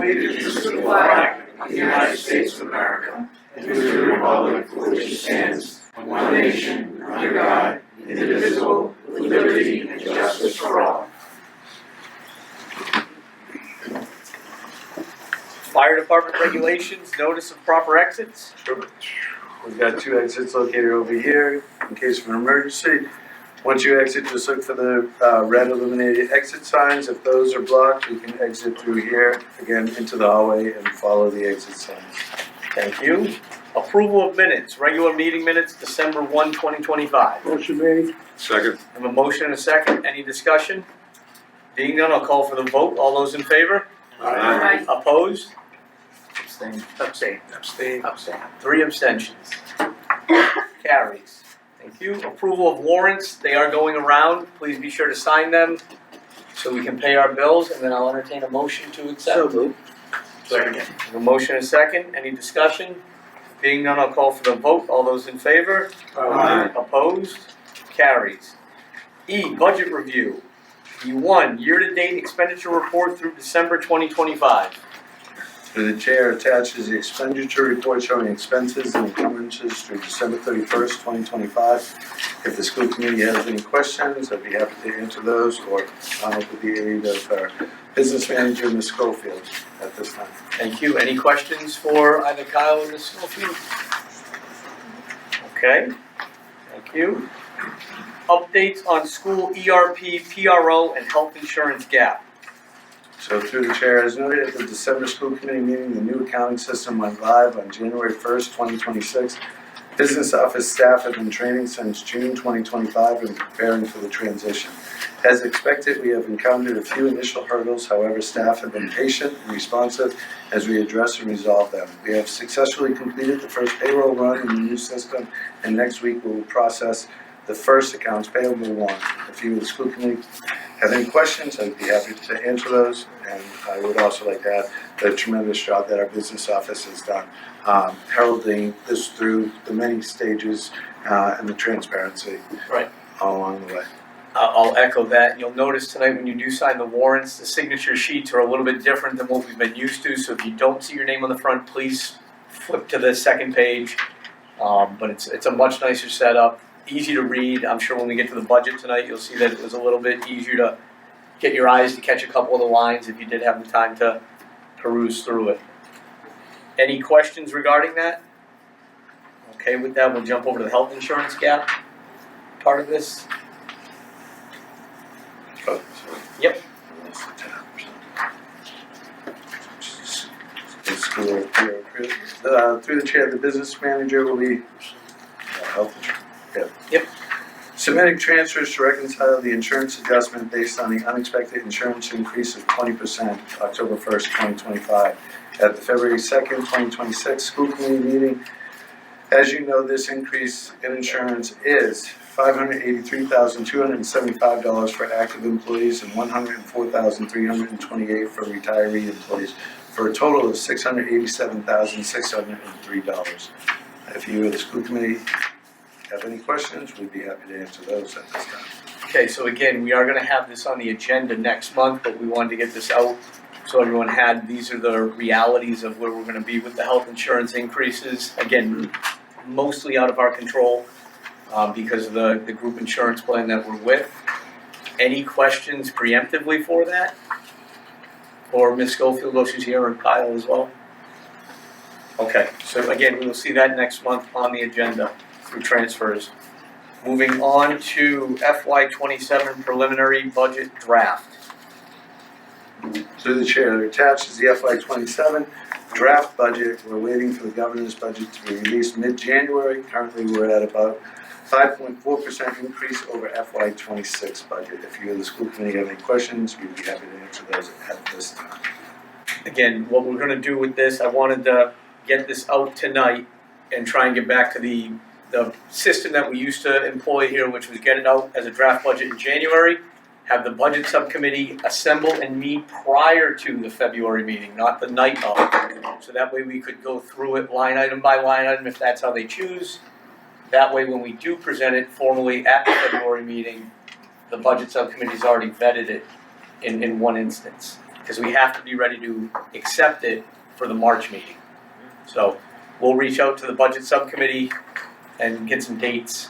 allegiance to the flag of the United States of America and to the republic for which it stands, one nation, under God, indivisible, with liberty and justice for all. Fire department regulations, notice of proper exits. Sure. We've got 2 exits located over here in case of an emergency. Once you exit, just look for the red illuminated exit signs. If those are blocked, you can exit through here, again, into the hallway and follow the exit signs. Thank you. Approval of minutes, regular meeting minutes, December 1, 2025. Motion made. Second. I have a motion and a second. Any discussion? Being none, I'll call for the vote. All those in favor? Aye. Opposed? Abstain. Abstain. Abstain. Abstain. 3 abstentions. Carries. Thank you. Approval of warrants. They are going around. Please be sure to sign them so we can pay our bills, and then I'll entertain a motion to accept. So moved. Second. A motion and a second. Any discussion? Being none, I'll call for the vote. All those in favor? Aye. Opposed? Carries. E, budget review. E1, year-to-date expenditure report through December 2025. Through the chair attaches the expenditure report showing expenses and encumbrances through December 31st, 2025. If the school committee has any questions, I'd be happy to answer those, or with the aid of our business manager, Ms. Schofield, at this time. Thank you. Any questions for either Kyle or Ms. Schofield? Okay. Thank you. Updates on school ERP, PRO, and health insurance gap. So through the chair, as noted at the December school committee meeting, the new accounting system went live on January 1st, 2026. Business office staff have been training since June 2025 and preparing for the transition. As expected, we have encountered a few initial hurdles. However, staff have been patient and responsive as we address and resolve them. We have successfully completed the first payroll run in the new system, and next week we will process the first accounts payable one. If you, the school committee, have any questions, I'd be happy to answer those. And I would also like to add the tremendous job that our business office has done, heralding this through the many stages and the transparency Right. all along the way. I'll echo that. You'll notice tonight when you do sign the warrants, the signature sheets are a little bit different than what we've been used to. So if you don't see your name on the front, please flip to the second page. But it's a much nicer setup. Easy to read. I'm sure when we get to the budget tonight, you'll see that it was a little bit easier to get your eyes to catch a couple of the lines if you did have the time to peruse through it. Any questions regarding that? Okay, with that, we'll jump over to the health insurance gap part of this. Oh, sorry. Yep. Through the chair, the business manager will be health insurance. Yep. Submitting transfers to reconcile the insurance adjustment based on the unexpected insurance increase of 20% October 1st, 2025. At the February 2nd, 2026 school committee meeting, as you know, this increase in insurance is $583,275 for active employees and $104,328 for retiree employees, for a total of $687,603. If you or the school committee have any questions, we'd be happy to answer those at this time. Okay, so again, we are going to have this on the agenda next month, but we wanted to get this out so everyone had, these are the realities of where we're going to be with the health insurance increases. Again, mostly out of our control because of the group insurance plan that we're with. Any questions preemptively for that? Or Ms. Schofield, though she's here, or Kyle as well? Okay, so again, we will see that next month on the agenda through transfers. Moving on to FY27 preliminary budget draft. Through the chair, attached is the FY27 draft budget. We're waiting for the governor's budget to be released mid-January. Currently, we're at about 5.4% increase over FY26 budget. If you or the school committee have any questions, we'd be happy to answer those at this time. Again, what we're going to do with this, I wanted to get this out tonight and try and get back to the system that we used to employ here, which was get it out as a draft budget in January, have the budget subcommittee assemble and meet prior to the February meeting, not the night of. So that way we could go through it line item by line item if that's how they choose. That way when we do present it formally at the February meeting, the budget subcommittee's already vetted it in one instance. because we have to be ready to accept it for the March meeting. So we'll reach out to the budget subcommittee and get some dates.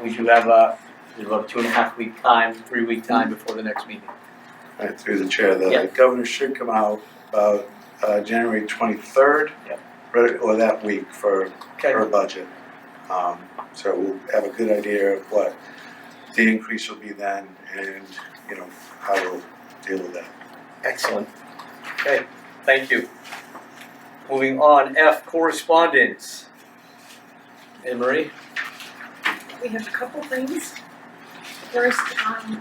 We do have about a 2.5 week time, 3 week time before the next meeting. Right, through the chair, the Yeah. governor should come out about January 23rd, Yep. right, or that week for Okay. her budget. So we'll have a good idea of what the increase will be then, and you know how we'll deal with that. Excellent. Okay, thank you. Moving on, F, correspondence. Anne Marie? We have a couple things. First,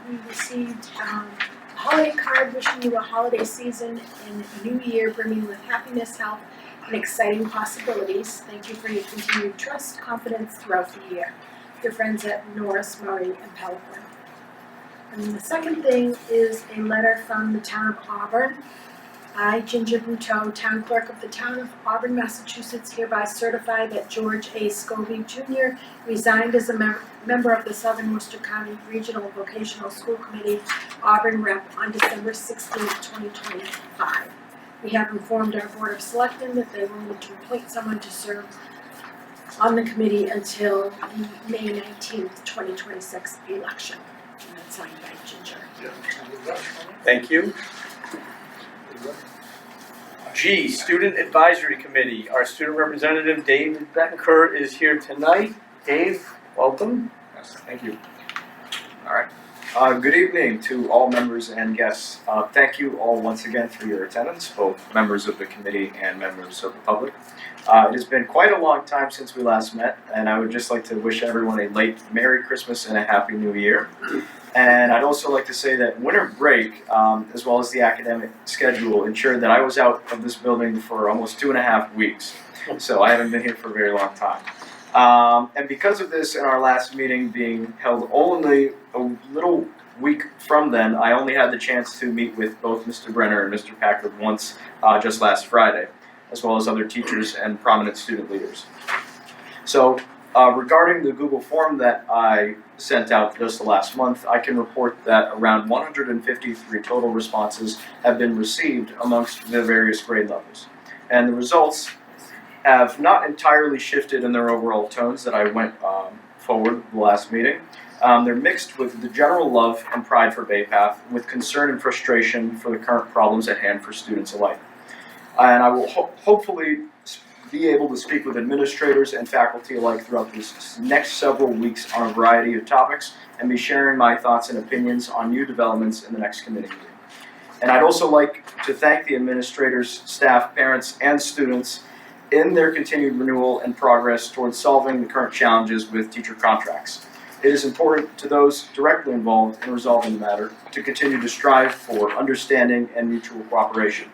we received a holiday card wishing you a holiday season and a new year brimming with happiness, health, and exciting possibilities. Thank you for your continued trust, confidence throughout the year. Your friends at Norris, Murray, and Pelican. And the second thing is a letter from the town of Auburn. I, Ginger Buteau, Town Clerk of the Town of Auburn, Massachusetts, hereby certify that George A. Scobie Jr. resigned as a member of the Southern Worcester County Regional Vocational School Committee, Auburn Rep, on December 16, 2025. We have informed our Board of Selectmen that they will need to appoint someone to serve on the committee until the May 19th, 2026 election. And that's signed by Ginger. Thank you. G, Student Advisory Committee. Our student representative, Dave Bettencourt, is here tonight. Dave, welcome. Yes, thank you. All right. Good evening to all members and guests. Thank you all once again for your attendance, both members of the committee and members of the public. It has been quite a long time since we last met, and I would just like to wish everyone a late Merry Christmas and a Happy New Year. And I'd also like to say that winter break, as well as the academic schedule, ensured that I was out of this building for almost 2.5 weeks. So I haven't been here for a very long time. And because of this, in our last meeting being held only a little week from then, I only had the chance to meet with both Mr. Brenner and Mr. Packard once just last Friday, as well as other teachers and prominent student leaders. So regarding the Google form that I sent out just the last month, I can report that around 153 total responses have been received amongst the various grade levels. And the results have not entirely shifted in their overall tones that I went forward the last meeting. They're mixed with the general love and pride for Bay Path, with concern and frustration for the current problems at hand for students alike. And I will hopefully be able to speak with administrators and faculty alike throughout these next several weeks on a variety of topics and be sharing my thoughts and opinions on new developments in the next committee meeting. And I'd also like to thank the administrators, staff, parents, and students in their continued renewal and progress towards solving the current challenges with teacher contracts. It is important to those directly involved in resolving the matter to continue to strive for understanding and mutual cooperation.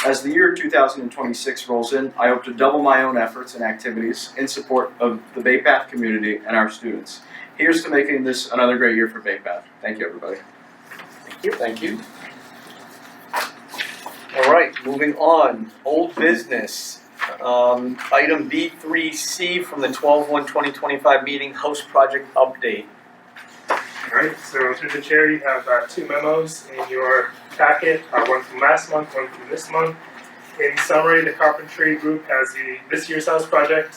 As the year 2026 rolls in, I hope to double my own efforts and activities in support of the Bay Path community and our students. Here's to making this another great year for Bay Path. Thank you, everybody. Thank you. Thank you. All right, moving on. Old business. Item B3C from the 12/1/2025 meeting, house project update. Alright, so through the chair, you have two memos in your packet, one from last month, one from this month. In summary, the carpentry group has this year's house project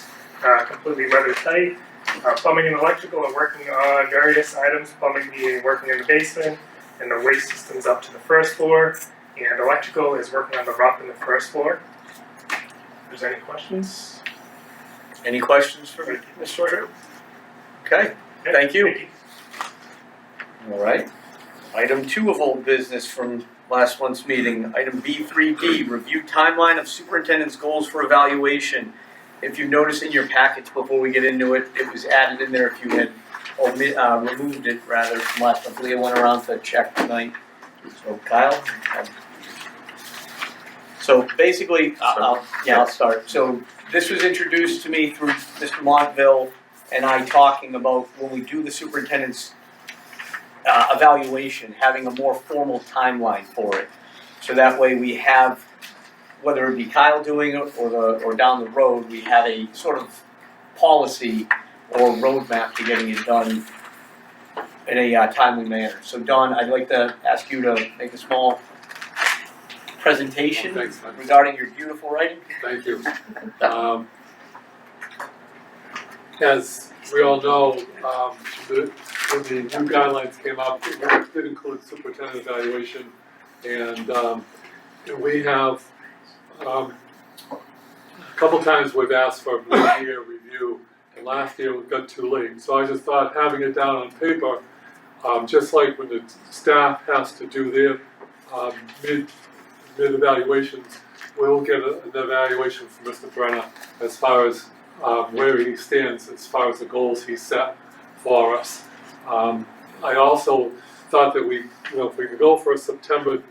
completely weather tight. Plumbing and electrical are working on various items, plumbing being working in the basement and the waste systems up to the first floor, and electrical is working on the roof in the first floor. If there's any questions? Any questions for Ms. Short? Okay, thank you. All right. Item 2 of old business from last month's meeting. Item B3D, review timeline of superintendent's goals for evaluation. If you notice in your packets before we get into it, it was added in there if you had removed it rather from last month. Leah went around to check tonight. So Kyle? So basically, I'll start. So this was introduced to me through Mr. Montville and I talking about when we do the superintendent's evaluation, having a more formal timeline for it. So that way we have, whether it be Kyle doing it or down the road, we have a sort of policy or roadmap to getting it done in a timely manner. So Don, I'd like to ask you to make a small presentation Thanks, man. regarding your beautiful writing. Thank you. As we all know, when the new guidelines came out, it did include superintendent evaluation, and we have, a couple times we've asked for a mid-year review, and last year we got too late. So I just thought having it down on paper, just like when the staff has to do their mid-evaluations, we'll get an evaluation from Mr. Brenner as far as where he stands as far as the goals he set for us. I also thought that if we could go for a September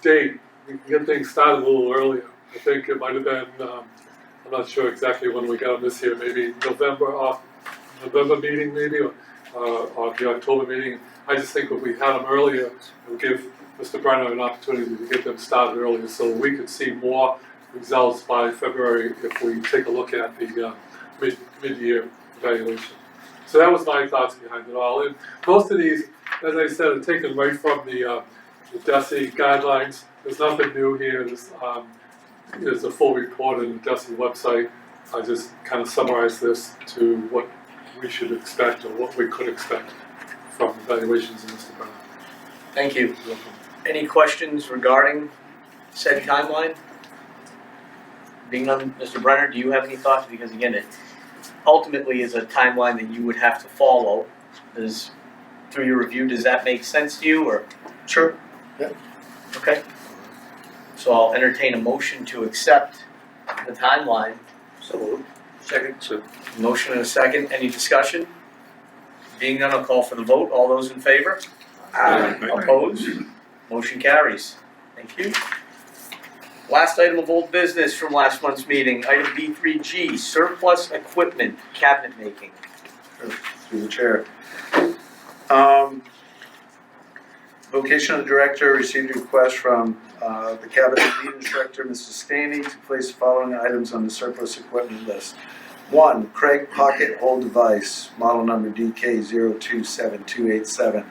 date, we can get things started a little earlier. I think it might have been, I'm not sure exactly when we got them this year, maybe November meeting maybe, or the October meeting. I just think if we had them earlier, it would give Mr. Brenner an opportunity to get them started earlier so we could see more results by February if we take a look at the mid-year evaluation. So that was my thoughts behind it all. And most of these, as I said, are taken right from the DESE guidelines. There's nothing new here. There's a full report on the DESE website. I just kind of summarized this to what we should expect or what we could expect from evaluations in Mr. Brenner. Thank you. Any questions regarding said timeline? Being on Mr. Brenner, do you have any thoughts? Because again, it ultimately is a timeline that you would have to follow. Through your review, does that make sense to you, or? Sure. Okay. So I'll entertain a motion to accept the timeline. So moved. Second. Motion and a second. Any discussion? Being none, I'll call for the vote. All those in favor? Aye. Opposed? Motion carries. Thank you. Last item of old business from last month's meeting, item B3G, surplus equipment, cabinet making. Through the chair. Vocational director received a request from the cabinet lead instructor, Mr. Stanley, to place the following items on the surplus equipment list. 1. Craig Pocket Hole Device, model number DK027287.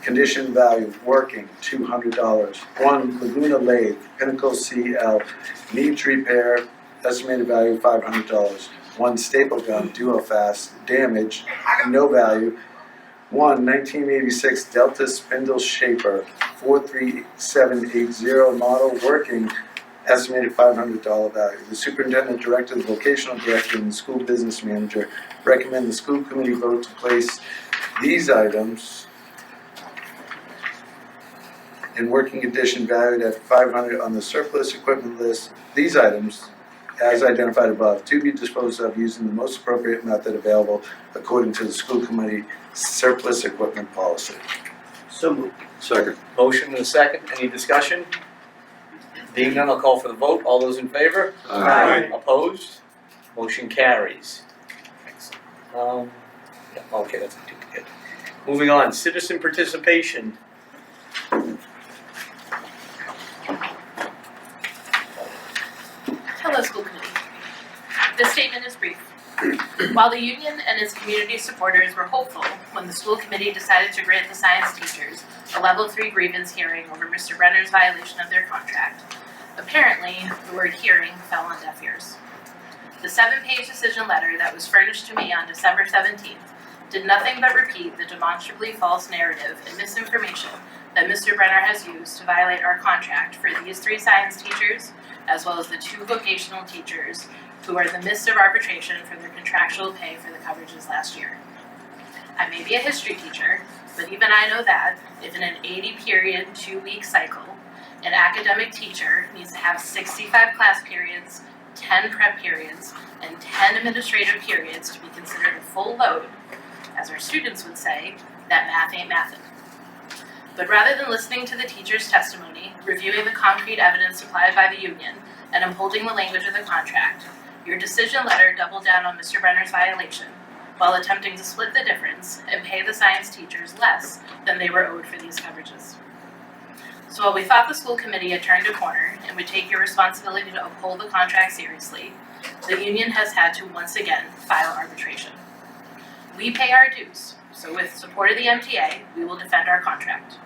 Condition value, working, $200. 1 Laguna Lathe, Pinnacle CL, needs repair, estimated value $500. 1 Staple Gun, Duo Fast, damaged, no value. 1 1986 Delta Spindle Shaper, 43780 model, working, estimated $500 value. The superintendent, director, the vocational director, and the school business manager recommend the school committee vote to place these items in working condition valued at $500 on the surplus equipment list. These items, as identified above, to be disposed of using the most appropriate method available according to the school committee surplus equipment policy. So moved. Second. Motion and a second. Any discussion? Being none, I'll call for the vote. All those in favor? Aye. Opposed? Motion carries. Okay, that's too good. Moving on, citizen participation. Hello, school committee. This statement is brief. While the union and its community supporters were hopeful when the school committee decided to grant the science teachers a level 3 grievance hearing over Mr. Brenner's violation of their contract, apparently the word hearing fell on deaf ears. The 7-page decision letter that was furnished to me on December 17th did nothing but repeat the demonstrably false narrative and misinformation that Mr. Brenner has used to violate our contract for these 3 science teachers, as well as the 2 vocational teachers who are in the midst of arbitration for their contractual pay for the coverages last year. I may be a history teacher, but even I know that if in an 80-period, 2-week cycle, an academic teacher needs to have 65 class periods, 10 prep periods, and 10 administrative periods to be considered a full load, as our students would say, that math ain't mathin'. But rather than listening to the teacher's testimony, reviewing the concrete evidence supplied by the union, and upholding the language of the contract, your decision letter doubled down on Mr. Brenner's violation, while attempting to split the difference and pay the science teachers less than they were owed for these coverages. So while we thought the school committee had turned a corner and would take your responsibility to uphold the contract seriously, the union has had to once again file arbitration. We pay our dues, so with support of the MTA, we will defend our contract.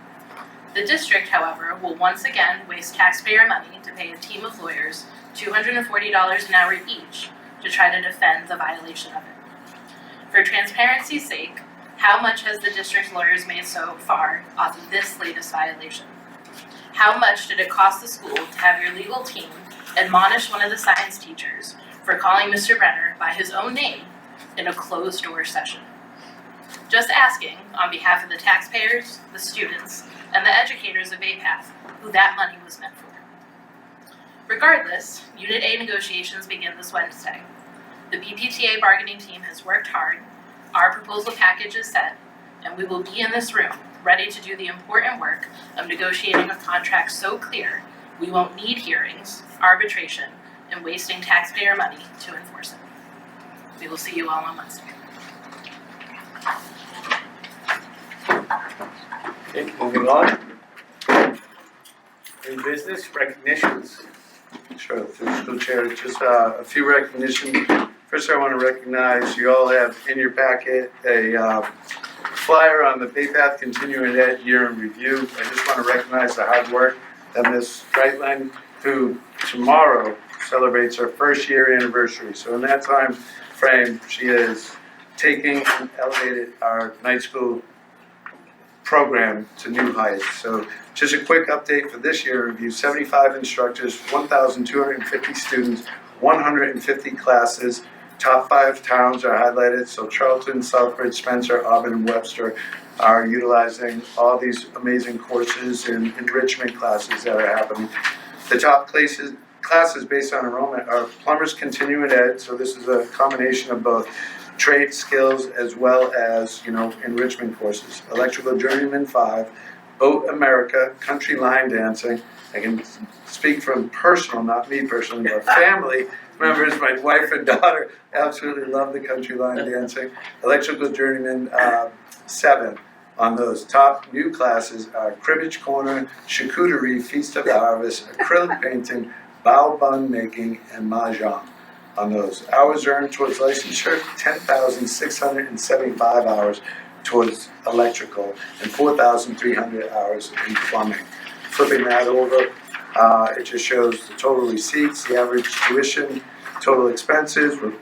The district, however, will once again waste taxpayer money to pay a team of lawyers $240 an hour each to try to defend the violation of it. For transparency's sake, how much has the district's lawyers made so far off of this latest violation? How much did it cost the school to have your legal team admonish one of the science teachers for calling Mr. Brenner by his own name in a closed-door session? Just asking, on behalf of the taxpayers, the students, and the educators of APATH, who that money was meant for. Regardless, Unit A negotiations begin this Wednesday. The BPTA bargaining team has worked hard, our proposal package is set, and we will be in this room, ready to do the important work of negotiating a contract so clear we won't need hearings, arbitration, and wasting taxpayer money to enforce it. We will see you all on Wednesday. Okay, moving on. New business, recognitions. Sure, through the school chair, just a few recognitions. First, I want to recognize you all have in your packet a flyer on the PayPath Continuing Ed Year in Review. I just want to recognize the hard work of Ms. Brightland, who tomorrow celebrates her first year anniversary. So in that time frame, she is taking and elevated our night school program to new heights. So just a quick update for this year review: 75 instructors, 1,250 students, 150 classes. Top 5 towns are highlighted. So Charlton, Southbridge, Spencer, Auburn, and Webster are utilizing all these amazing courses and enrichment classes that are happening. The top classes based on enrollment are Plumbers Continuing Ed. So this is a combination of both trade skills as well as, enrichment courses. Electrical Journeyman 5, Boat America, Country Line Dancing. I can speak from personal, not me personally, but family members. My wife and daughter absolutely love the Country Line Dancing. Electrical Journeyman 7 on those. Top new classes are Cribbage Corner, Charcuterie, Feast of the Harvest, Acrylic Painting, Bao Bun Making, and Mahjong. On those. Hours earned towards licensure, 10,675 hours towards electrical and 4,300 hours in plumbing. Flipping that over, it just shows the total receipts, the average tuition, total expenses. We're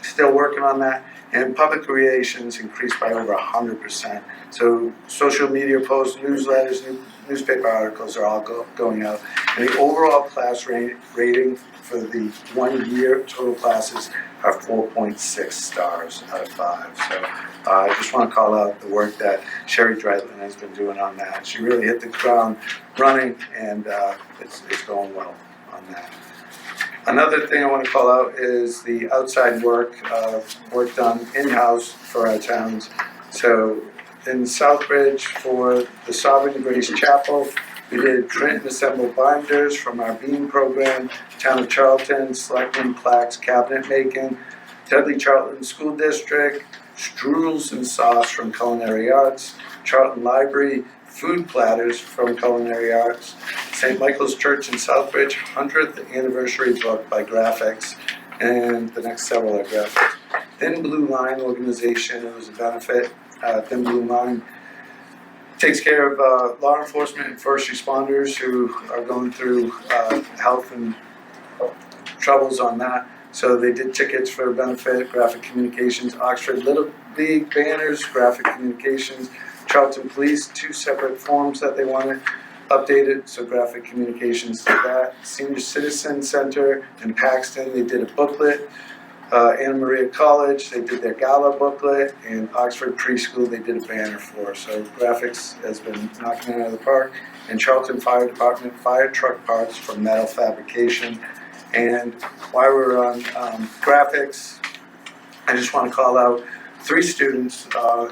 still working on that. And public relations increased by over 100%. So social media posts, newsletters, newspaper articles are all going out. And the overall class rating for the 1 year total classes are 4.6 stars out of 5. So I just want to call out the work that Sherry Dreitland has been doing on that. She really hit the ground running, and it's going well on that. Another thing I want to call out is the outside work done in-house for our towns. So in Southbridge for the Sovereign Grace Chapel, we did print and assemble binders from our Beam program. Town of Charlton, Selectmen plaques, cabinet making. Dudley Charlton School District, strudels and sauce from Culinary Arts. Charlton Library, food platters from Culinary Arts. St. Michael's Church in Southbridge, 100th anniversary book by Graphics, and the next several are graphics. Thin Blue Line organization, it was a benefit. Thin Blue Line takes care of law enforcement and first responders who are going through health and troubles on that. So they did tickets for benefit, Graphic Communications, Oxford Little League banners, Graphic Communications, Charlton Police, 2 separate forms that they wanted updated, so Graphic Communications did that. Senior Citizen Center in Paxton, they did a booklet. Anna Maria College, they did their gala booklet, and Oxford Preschool, they did a banner for. So graphics has been knocking it out of the park. And Charlton Fire Department, fire truck parts from metal fabrication. And while we're on graphics, I just want to call out 3 students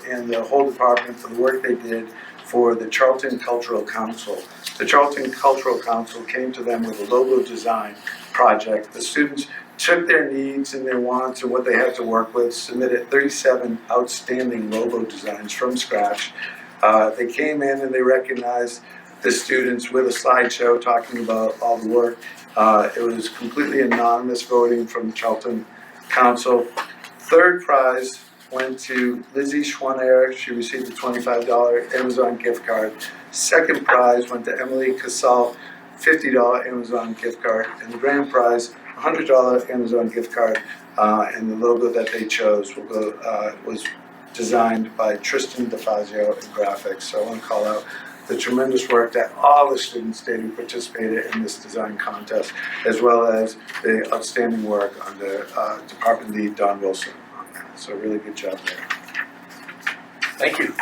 in the whole department for the work they did for the Charlton Cultural Council. The Charlton Cultural Council came to them with a logo design project. The students took their needs and their wants and what they had to work with, submitted 37 outstanding logo designs from scratch. They came in and they recognized the students with a slideshow talking about all the work. It was completely anonymous voting from the Charlton Council. 3rd prize went to Lizzie Schwaner. She received a $25 Amazon gift card. Second prize went to Emily Casal, $50 Amazon gift card, and the grand prize, $100 Amazon gift card. And the logo that they chose was designed by Tristan DeFazio in graphics. So I want to call out the tremendous work that all the students did who participated in this design contest, as well as the outstanding work on the department lead, Don Wilson, on that. So really good job there. Thank you.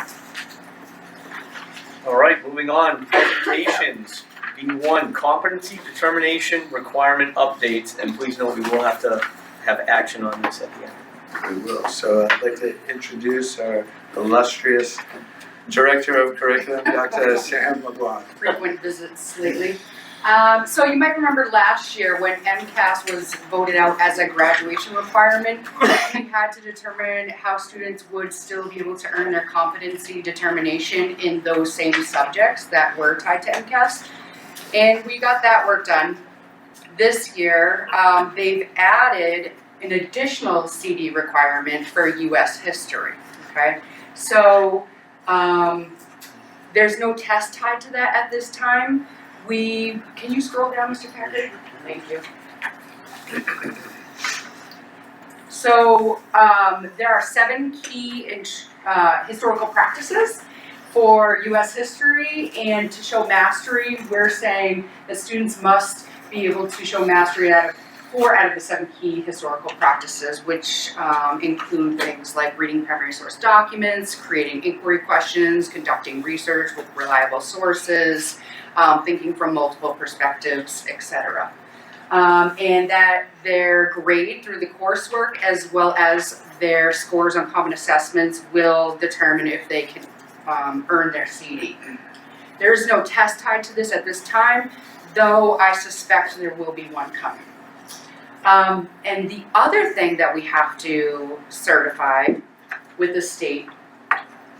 All right, moving on, presentations. B1, competency determination requirement updates, and please note we will have to have action on this at the end. We will. So I'd like to introduce our illustrious Director of Curriculum, Dr. Sam LeBlanc. Frequent visits lately. So you might remember last year when MCAS was voted out as a graduation requirement, we had to determine how students would still be able to earn their competency determination in those same subjects that were tied to MCAS. And we got that work done. This year, they've added an additional CD requirement for US history, okay? So there's no test tied to that at this time. Can you scroll down, Mr. Packard? Thank you. So there are 7 key historical practices for US history, and to show mastery, we're saying that students must be able to show mastery out of 4 out of the 7 key historical practices, which include things like reading primary source documents, creating inquiry questions, conducting research with reliable sources, thinking from multiple perspectives, etc. And that their grade through the coursework as well as their scores on common assessments will determine if they can earn their CD. There is no test tied to this at this time, though I suspect there will be one coming. And the other thing that we have to certify with the state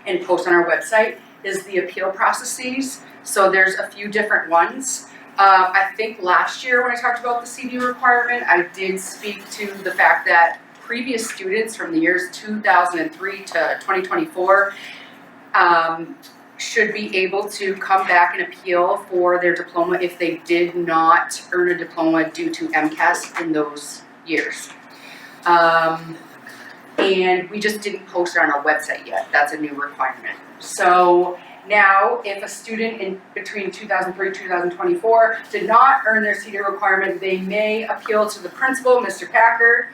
and post on our website is the appeal processes. So there's a few different ones. I think last year when I talked about the CD requirement, I did speak to the fact that previous students from the years 2003 to 2024 should be able to come back and appeal for their diploma if they did not earn a diploma due to MCAS in those years. And we just didn't post it on our website yet. That's a new requirement. So now, if a student in between 2003 and 2024 did not earn their CD requirement, they may appeal to the principal, Mr. Packard,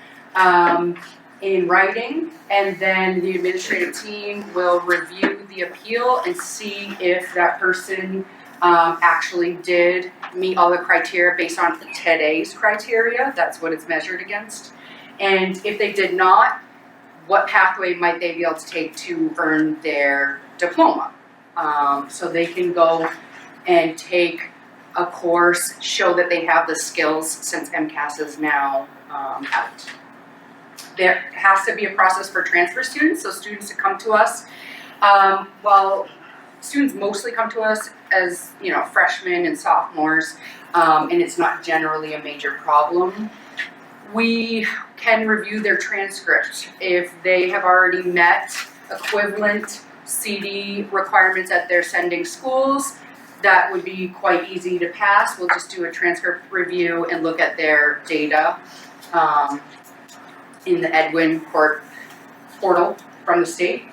in writing, and then the administrative team will review the appeal and see if that person actually did meet all the criteria based on today's criteria. That's what it's measured against. And if they did not, what pathway might they be able to take to earn their diploma? So they can go and take a course, show that they have the skills since MCAS is now out. There has to be a process for transfer students, so students that come to us, students mostly come to us as, freshmen and sophomores, and it's not generally a major problem. We can review their transcript. If they have already met equivalent CD requirements at their sending schools, that would be quite easy to pass. We'll just do a transcript review and look at their data in the Edwin portal from the state.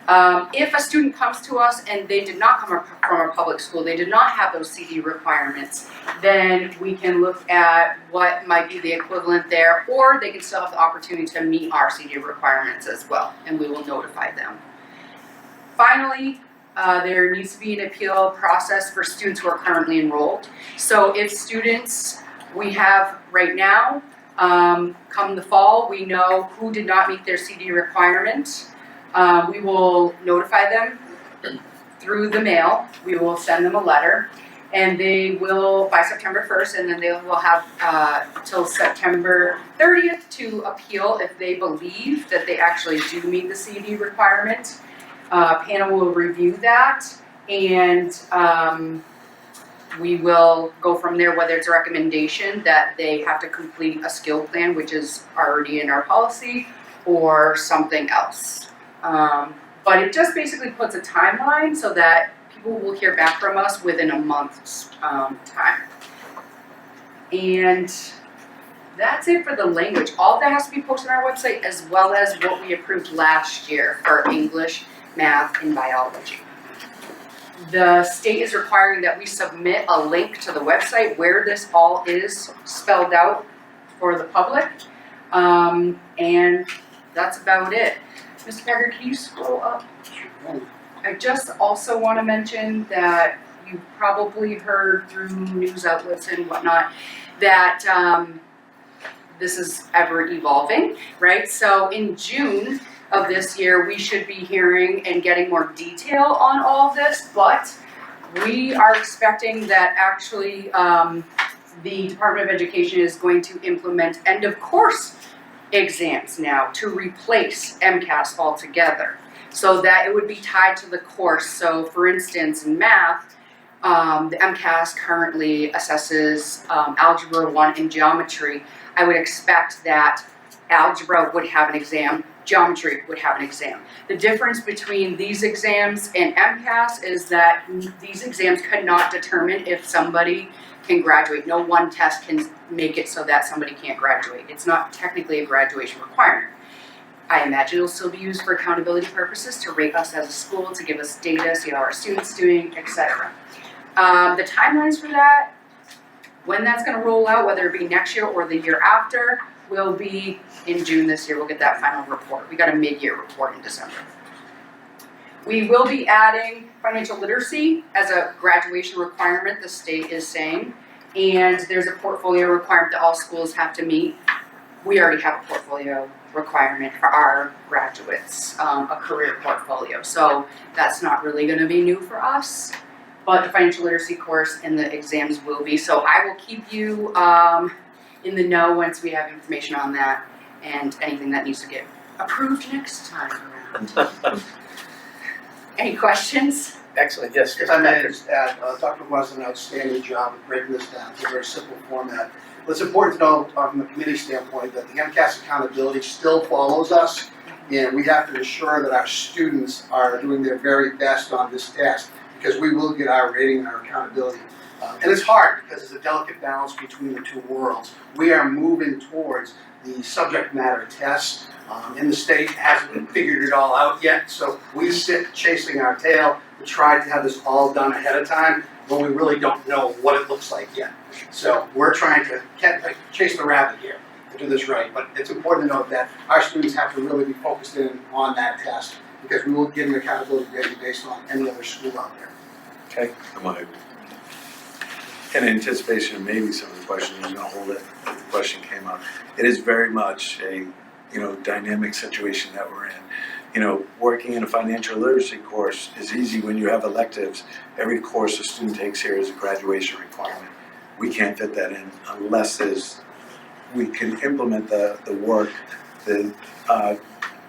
If a student comes to us and they did not come from a public school, they did not have those CD requirements, then we can look at what might be the equivalent there, or they can still have the opportunity to meet our CD requirements as well, and we will notify them. Finally, there needs to be an appeal process for students who are currently enrolled. So if students we have right now, come the fall, we know who did not meet their CD requirement. We will notify them through the mail. We will send them a letter, and they will, by September 1st, and then they will have till September 30th to appeal if they believe that they actually do meet the CD requirement. Panel will review that, and we will go from there, whether it's a recommendation that they have to complete a skill plan, which is already in our policy, or something else. But it just basically puts a timeline so that who will hear back from us within a month's time. And that's it for the language. All that has to be posted on our website, as well as what we approved last year for English, math, and biology. The state is requiring that we submit a link to the website where this all is spelled out for the public. And that's about it. Mr. Parker, can you scroll up? I just also want to mention that you probably heard through news outlets and whatnot that this is ever evolving, right? So in June of this year, we should be hearing and getting more detail on all of this, but we are expecting that actually the Department of Education is going to implement end of course exams now to replace MCAS altogether, so that it would be tied to the course. So for instance, in math, the MCAS currently assesses Algebra 1 and Geometry. I would expect that Algebra would have an exam, Geometry would have an exam. The difference between these exams and MCAS is that these exams cannot determine if somebody can graduate. No one test can make it so that somebody can't graduate. It's not technically a graduation requirement. I imagine it'll still be used for accountability purposes, to rate us as a school, to give us data, see how our students doing, etc. The timelines for that, when that's going to roll out, whether it be next year or the year after, will be in June this year. We'll get that final report. We got a mid-year report in December. We will be adding financial literacy as a graduation requirement, the state is saying, and there's a portfolio requirement that all schools have to meet. We already have a portfolio requirement for our graduates, a career portfolio, so that's not really going to be new for us, but the financial literacy course and the exams will be. So I will keep you in the know once we have information on that and anything that needs to get approved next time around. Any questions? Excellent, yes. If I may just add, Dr. West did an outstanding job of breaking this down to a very simple format. It's important to know from the committee standpoint that the MCAS accountability still follows us, and we have to ensure that our students are doing their very best on this test, because we will get our rating and our accountability. And it's hard because it's a delicate balance between the two worlds. We are moving towards the subject matter test, and the state hasn't figured it all out yet, so we sit chasing our tail to try to have this all done ahead of time when we really don't know what it looks like yet. So we're trying to chase the rabbit here to do this right, but it's important to note that our students have to really be focused in on that test, because we will get an accountability rating based on any other school out there. Okay. In anticipation of maybe some of the questions, I'm gonna hold it if the question came up. It is very much a dynamic situation that we're in. Working in a financial literacy course is easy when you have electives. Every course a student takes here is a graduation requirement. We can't fit that in unless we can implement the work that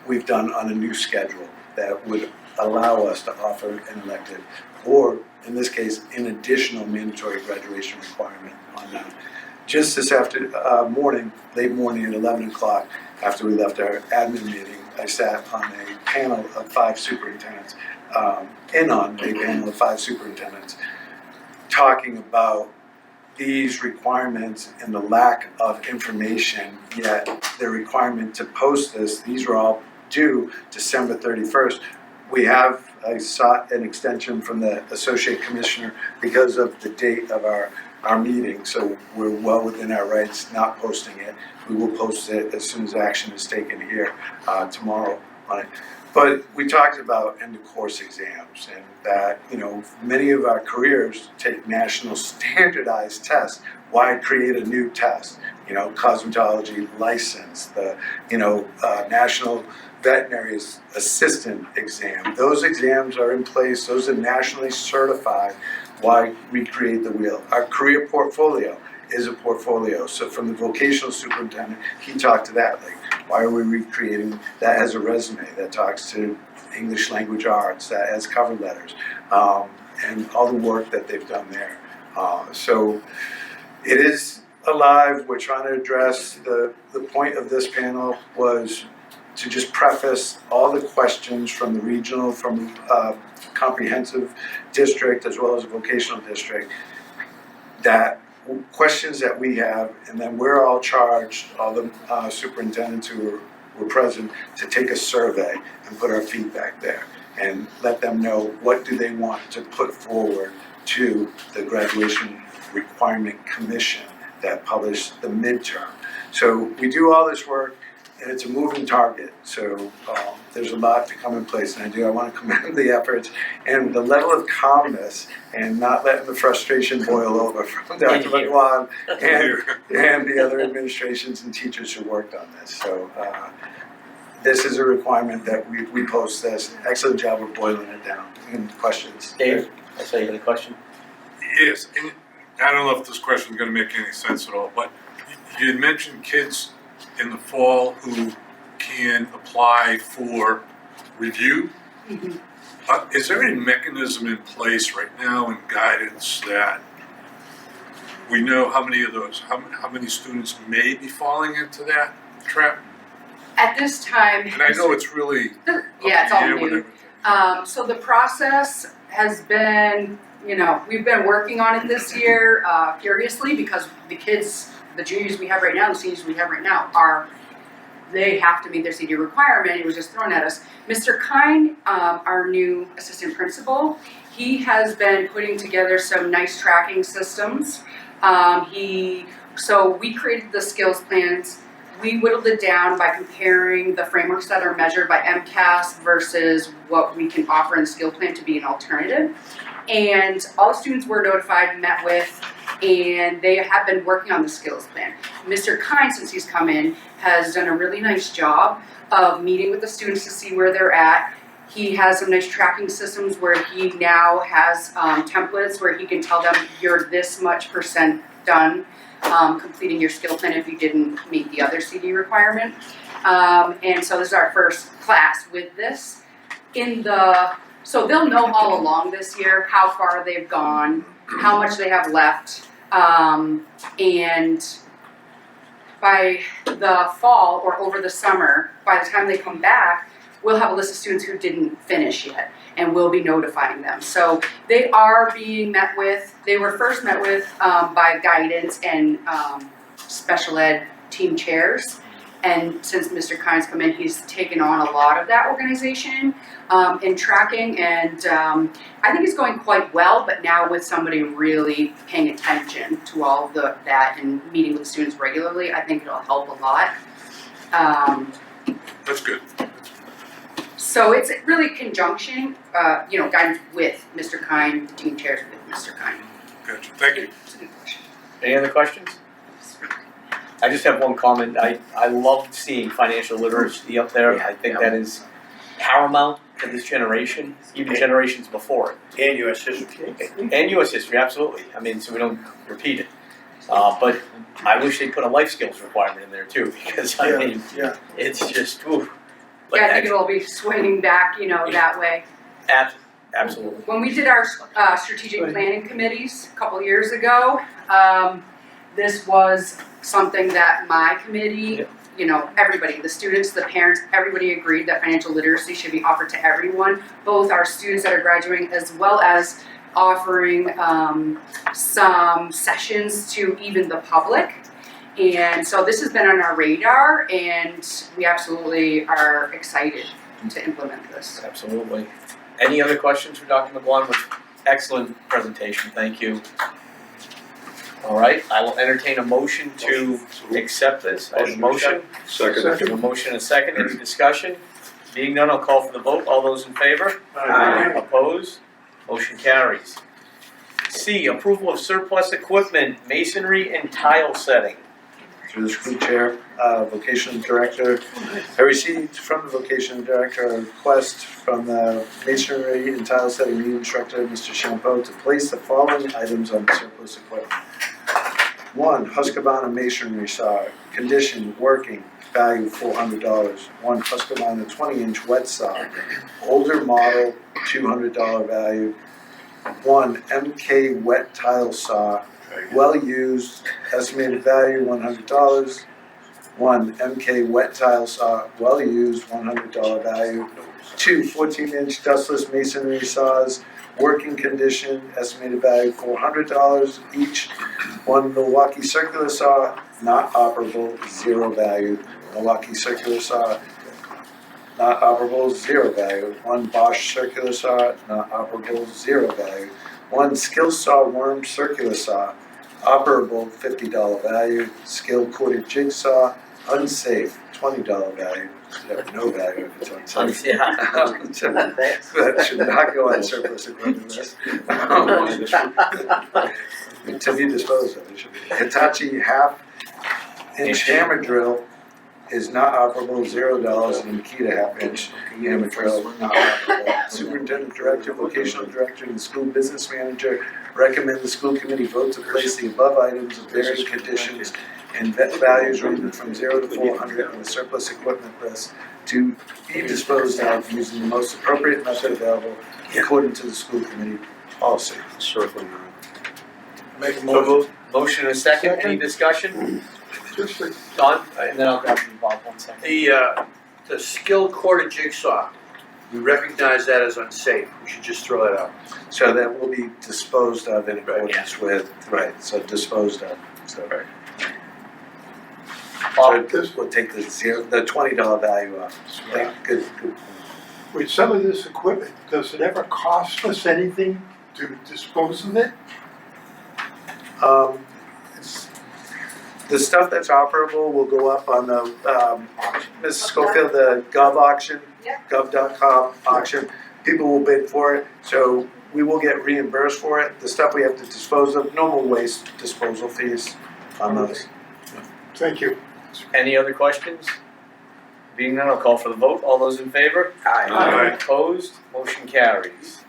we've done on a new schedule that would allow us to offer an elective, or in this case, an additional mandatory graduation requirement on that. Just this late morning at 11 o'clock, after we left our admin meeting, I sat on a panel of 5 superintendents, talking about these requirements and the lack of information, yet the requirement to post this, these are all due December 31st. I sought an extension from the Associate Commissioner because of the date of our meeting, so we're well within our rights not posting it. We will post it as soon as action is taken here tomorrow on it. But we talked about end of course exams, and that many of our careers take national standardized tests. Why create a new test? Cosmetology license, the national veterinary assistant exam. Those exams are in place. Those are nationally certified. Why recreate the wheel? Our career portfolio is a portfolio. So from the vocational superintendent, he talked to that. Why are we recreating that as a resume that talks to English language arts, that has cover letters, and all the work that they've done there. So it is alive. We're trying to address the point of this panel was to just preface all the questions from the regional, from comprehensive district as well as a vocational district, that questions that we have, and then we're all charged, all the superintendents who were present, to take a survey and put our feedback there and let them know what do they want to put forward to the graduation requirement commission that published the midterm. So we do all this work, and it's a moving target, so there's a lot to come in place, and I want to commend the efforts and the level of calmness and not letting the frustration boil over from Dr. McGuan and the other administrations and teachers who worked on this. So this is a requirement that we post this. Excellent job of boiling it down. Any questions? Dave, I saw you had a question. Yes, and I don't know if this question is going to make any sense at all, but you had mentioned kids in the fall who can apply for review. Is there any mechanism in place right now and guidance that we know how many of those, how many students may be falling into that trap? At this time. And I know it's really Yeah, it's all up in the air with new. everything. So the process has been, we've been working on it this year furiously, because the kids, the juniors we have right now, the seniors we have right now they have to meet their CD requirement. It was just thrown at us. Mr. Kine, our new assistant principal, he has been putting together some nice tracking systems. So we created the skills plans. We whittled it down by comparing the frameworks that are measured by MCAS versus what we can offer in the skill plan to be an alternative. And all the students were notified, met with, and they have been working on the skills plan. Mr. Kine, since he's come in, has done a really nice job of meeting with the students to see where they're at. He has some nice tracking systems where he now has templates where he can tell them you're this much % done completing your skill plan if you didn't meet the other CD requirement. And so this is our first class with this. So they'll know all along this year how far they've gone, how much they have left, and by the fall or over the summer, by the time they come back, we'll have a list of students who didn't finish yet, and we'll be notifying them. So they are being met with, they were first met with by guidance and special ed team chairs. And since Mr. Kine's come in, he's taken on a lot of that organization in tracking, and I think it's going quite well, but now with somebody really paying attention to all of that and meeting with students regularly, I think it'll help a lot. That's good. So it's really conjunction, guidance with Mr. Kine, team chairs with Mr. Kine. Gotcha. Thank you. It's a good question. Any other questions? I just have one comment. I loved seeing financial literacy up there. I think that is paramount to this generation, even generations before it. And US history. And US history, absolutely. I mean, so we don't repeat it. But I wish they put a life skills requirement in there too, because I mean, it's just, ooh. Yeah, I think it'll be swinging back, that way. Absolutely. When we did our strategic planning committees a couple years ago, this was something that my committee, everybody, the students, the parents, everybody agreed that financial literacy should be offered to everyone, both our students that are graduating as well as offering some sessions to even the public. And so this has been on our radar, and we absolutely are excited to implement this. Absolutely. Any other questions for Dr. McGuan? Excellent presentation, thank you. All right, I will entertain a motion to accept this. I have a motion. Second. A motion and a second, any discussion? Being none, I'll call for the vote. All those in favor? Aye. Opposed? Motion carries. C, approval of surplus equipment, masonry and tile setting. Through the school chair, vocational director, I received from the vocational director a request from the masonry and tile setting lead instructor, Mr. Champeau, to place the following items on surplus equipment. 1, Husqvarna masonry saw, condition, working, value $400. 1 Husqvarna 20-inch wet saw, older model, $200 value. 1 MK wet tile saw, well used, estimated value $100. 1 MK wet tile saw, well used, $100 value. 2 14-inch dustless masonry saws, working condition, estimated value $400 each. 1 Milwaukee circular saw, not operable, 0 value. Milwaukee circular saw, not operable, 0 value. 1 Bosch circular saw, not operable, 0 value. 1 skill saw worm circular saw, operable, $50 value. Skill corded jigsaw, unsafe, $20 value. Should have no value if it's unsafe. That should not go on surplus equipment list. To be disposed of, it should be. Hitachi half-inch hammer drill is not operable, $0, and Makita half-inch hammer drill, not operable. Superintendent director, vocational director, and the school business manager recommend the school committee vote to place the above items of varying conditions and vet values ranging from 0 to 400 on the surplus equipment list to be disposed of using the most appropriate method available according to the school committee policy. Make a motion. Motion and a second, any discussion? Just the, Don, and then I'll grab you, Bob, 1 second. the skill corded jigsaw, we recognize that as unsafe, we should just throw that out. So that will be disposed of in accordance with, right, so disposed of, so. Bob, So we'll take the $20 value off. Good. With some of this equipment, does it ever cost us anything to dispose of it? It's- The stuff that's operable will go up on the, Mrs. Schofield, the Gov auction, gov.com auction. People will bid for it, so we will get reimbursed for it. The stuff we have to dispose of, normal waste disposal fees on those. Thank you. any other questions? Being none, I'll call for the vote. All those in favor? Aye. Opposed? Motion carries.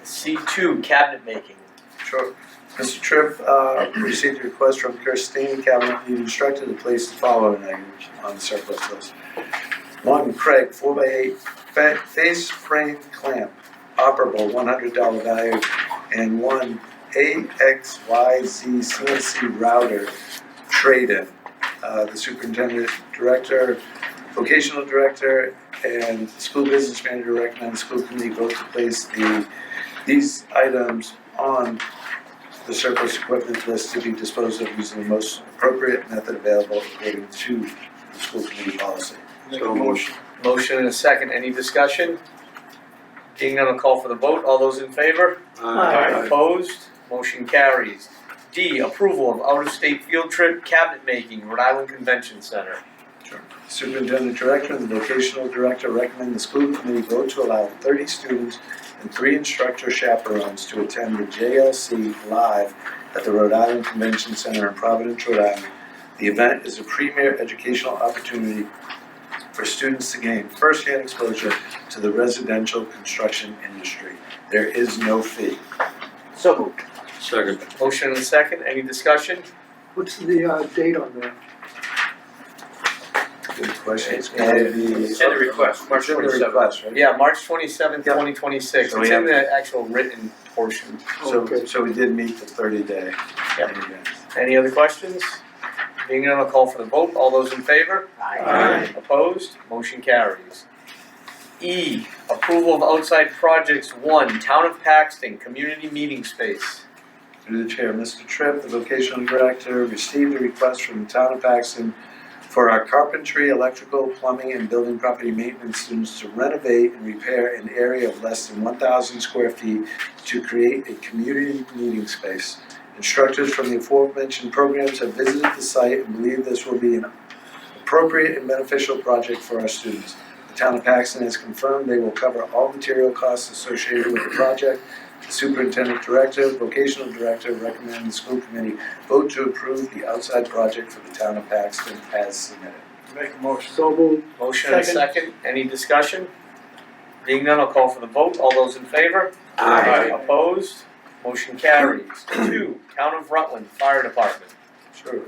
C2, cabinet making. Sure. Mr. Tripp, received a request from Kirstine Cabinet, you instructed to place the following items on the surplus list. 1 Craig 4x8 face frame clamp, operable, $100 value, and 1 AXYZ CNC router trade-in. The superintendent director, vocational director, and school business manager recommend the school committee vote to place these items on the surplus equipment list to be disposed of using the most appropriate method available according to the school committee policy. Make a motion. Motion and a second. Any discussion? Being none, I'll call for the vote. All those in favor? Opposed? Motion carries. D, approval of out-of-state field trip cabinet making, Rhode Island Convention Center. Superintendent director and the vocational director recommend the school committee vote to allow 30 students and 3 instructor chaperones to attend the JLC Live at the Rhode Island Convention Center in Providence, Rhode Island. The event is a premier educational opportunity for students to gain first-hand exposure to the residential construction industry. There is no fee. So moved. Second. Motion and a second. Any discussion? What's the date on that? Good question. It's It's in the request, March It's in the 27th. request, right? Yeah, March 27th, Yep. 2026. So It's we in have- the actual written portion. So we did meet the 30-day. Yep. Any other questions? Being none, I'll call for the vote. All those in favor? Aye. Opposed? Motion carries. E, approval of outside projects. 1, Town of Paxton Community Meeting Space. Through the chair, Mr. Tripp, the vocational director, received a request from the town of Paxton for our carpentry, electrical, plumbing, and building property maintenance students to renovate and repair an area of less than 1,000 square feet to create a community meeting space. Instructors from the aforementioned programs have visited the site and believe this will be an appropriate and beneficial project for our students. The town of Paxton has confirmed they will cover all material costs associated with the project. The superintendent director, vocational director recommend the school committee vote to approve the outside project for the town of Paxton as submitted. Make a motion. So moved. Motion and a second. Any discussion? Being none, I'll call for the vote. All those in favor? Aye. Opposed? Motion carries. 2, Town of Rutland Fire Department. Sure.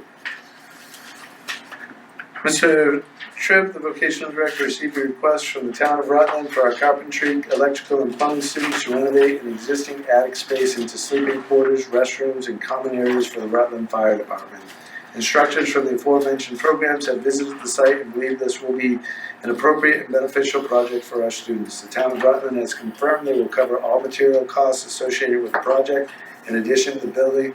Mr. Tripp, the vocational director, received a request from the town of Rutland for our carpentry, electrical, and plumbing students to renovate an existing attic space into sleeping quarters, restrooms, and common areas for the Rutland Fire Department. Instructors from the aforementioned programs have visited the site and believe this will be an appropriate and beneficial project for our students. The town of Rutland has confirmed they will cover all material costs associated with the project. In addition, the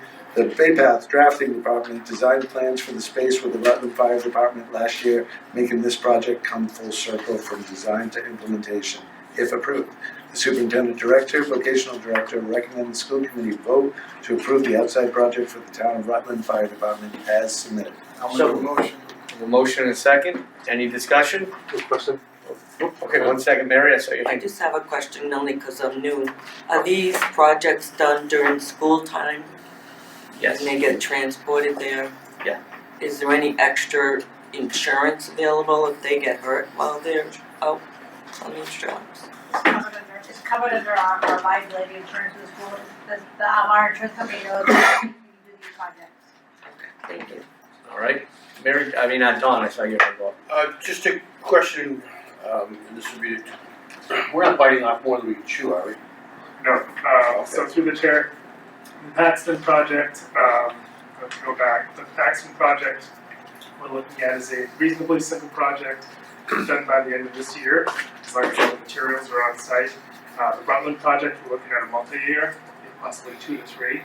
Bay Path Drafting Department designed plans for the space with the Rutland Fire Department last year, making this project come full circle from design to implementation, if approved. The Superintendent Director, Vocational Director recommend the school committee vote to approve the outside project for the town of Rutland Fire Department as submitted. I'll make a motion. A motion and a second. Any discussion? Good question. Okay, 1 second, Mary, I saw your I hand. just have a question only because I'm new. Are these projects done during school time? Yes. And they get transported there? Yeah. Is there any extra insurance available if they get hurt while they're out on the insurance? It's covered under our liability insurance for the school. Our insurance company knows that we do these projects. Okay, thank you. All right. Mary, Don, I saw your hand go up. Just a question, and this would be, we're not biting off more than we can chew, are we? No, so through the chair, the Paxton project, let's go back, the Paxton project, we're looking at is a reasonably simple project, done by the end of this year, as long as all the materials are on site. The Rutland project, we're looking at a multi-year, possibly 2 to 3.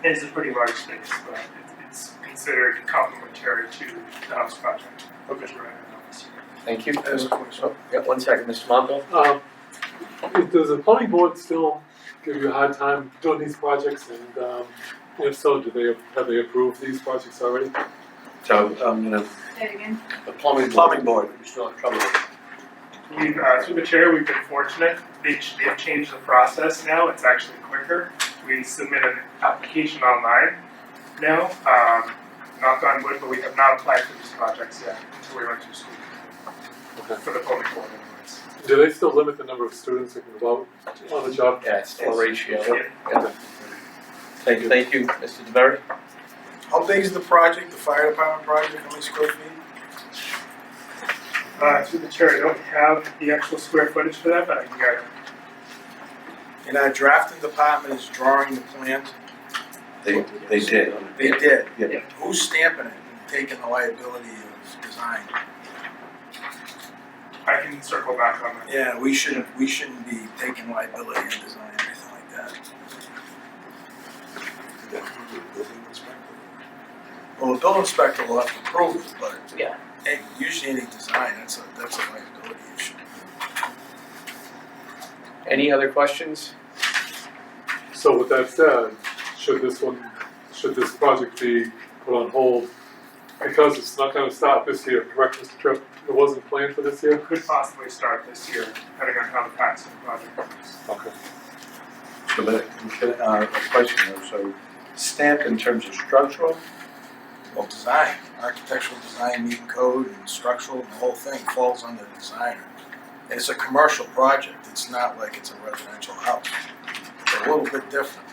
It's a pretty large space, but it's considered complementary to the house project. Okay. Which we're adding on this year. Thank you. As a question. Oh, yeah, 1 second, Mr. Monko. Does the plumbing board still give you a hard time doing these projects? And if so, have they approved these projects already? So I'm gonna, Say it again. The plumbing board. we still have trouble with. We've, through the chair, we've been fortunate. They've changed the process now. It's actually quicker. We submit an application online now. Knock on wood, but we have not applied for these projects yet until we went to school. Okay. For the plumbing board anyways. Do they still limit the number of students that can go out on the job? Yeah, it's still a ratio. Yeah. Thank you, Mr. DeBerry. How big is the project, the fire department project, how many square feet? Through the chair, I don't have the actual square footage for that, but I can get it. And our drafting department is drawing the plans? They did. They did? Yeah. Who's stamping it and taking the liability of design? I can circle back on that. Yeah, we shouldn't be taking liability in design or anything like that. Well, the building inspector will have to approve it, but Yeah. hey, usually any design, that's a liability issue. Any other questions? So with that said, should this project be put on hold? Because it's not gonna start this year, correct, Mr. Tripp? It wasn't planned for this year? Could possibly start this year, depending on how the Paxton project goes. Okay. So but, a question though, so stamped in terms of structural? Well, design, architectural design, meeting code, and structural, and the whole thing falls under designer. It's a commercial project, it's not like it's a residential house. It's a little bit different.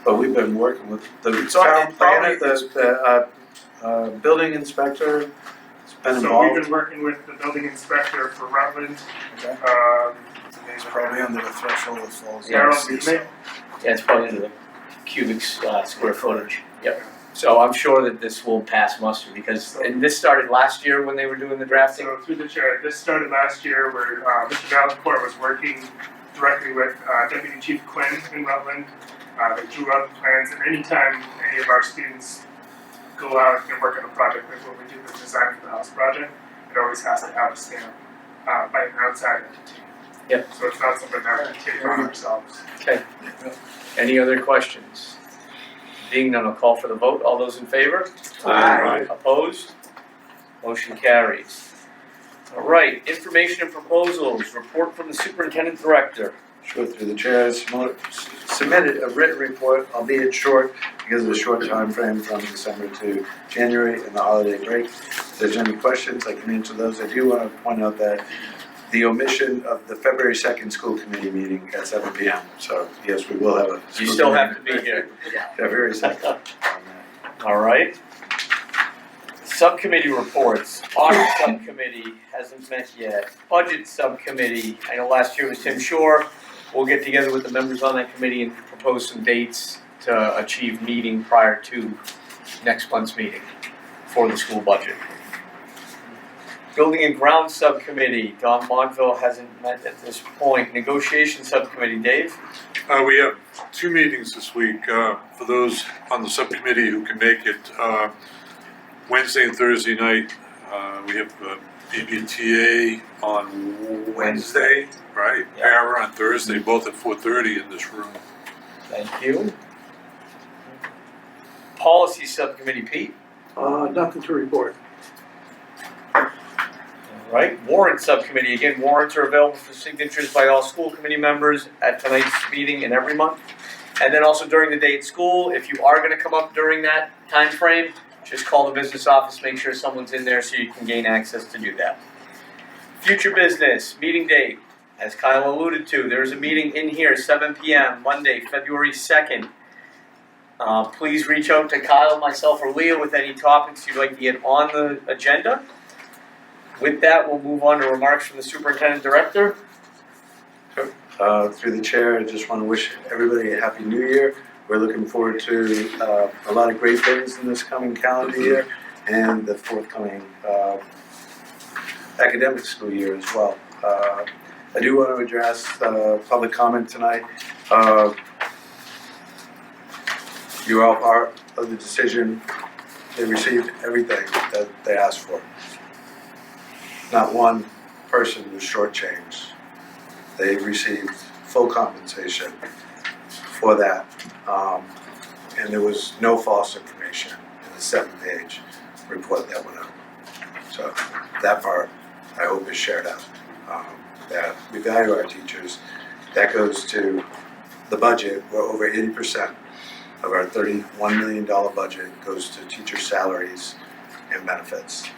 But we've been working with the It's all- town it planner, probably the building inspector, has been So we've involved. been working with the building inspector for Rutland, Okay. what's the name It's of probably it? under the threshold that falls. Carol, under you may- Yeah, it's probably under the cubic square footage. Yep. So I'm sure that this will pass muster because, and this started last year when they were doing the drafting? So through the chair, this started last year where Mr. Valancourt was working directly with Deputy Chief Quinn in Rutland. They drew up plans, and anytime any of our students go out and work on a project, like when we do the design for the house project, it always has to have a stamp by an outside entity. Yep. So it's not something that we take on ourselves. Okay. Any other questions? Being none, I'll call for the vote. All those in favor? Aye. Opposed? Motion carries. All right, information and proposals, report from the superintendent director. Sure, through the chair, submitted a written report, albeit short, because of the short time frame from December to January and the holiday break. If there's any questions, I can answer those. I do want to point out that the omission of the February 2nd school committee meeting at 7 p.m. So yes, we will have a. You school still have to committee be here. February 2nd. All right. Subcommittee reports. Audit subcommittee hasn't met yet. Budget subcommittee, I know last year was Tim Shore. We'll get together with the members on that committee and propose some dates to achieve meeting prior to next month's meeting for the school budget. Building and Grounds Subcommittee, Don Monville hasn't met at this point. Negotiation Subcommittee, Dave? We have 2 meetings this week, for those on the subcommittee who can make it, Wednesday and Thursday night. We have BBTA on Wednesday, right? Yeah. Para on Thursday, both at 4:30 in this room. Thank you. Policy Subcommittee, Pete? Nothing to report. All right, Warrant Subcommittee, again, warrants are available for signatures by all school committee members at tonight's meeting and every month. And then also during the day at school, if you are gonna come up during that time frame, just call the business office, make sure someone's in there so you can gain access to do that. Future business, meeting date, as Kyle alluded to, there's a meeting in here, 7 p.m., Monday, February 2nd. Please reach out to Kyle, myself, or Leah with any topics you'd like to get on the agenda. With that, we'll move on to remarks from the superintendent director. Through the chair, I just want to wish everybody a happy new year. We're looking forward to a lot of great things in this coming calendar year and the forthcoming academic school year as well. I do want to address public comment tonight. You are part of the decision. They received everything that they asked for. Not one person was shortchanged. They received full compensation for that. And there was no false information in the 7-page report that went out. So that part, I hope, is shared out. That we value our teachers. That goes to the budget, where over 80% of our $31 million budget goes to teacher salaries and benefits.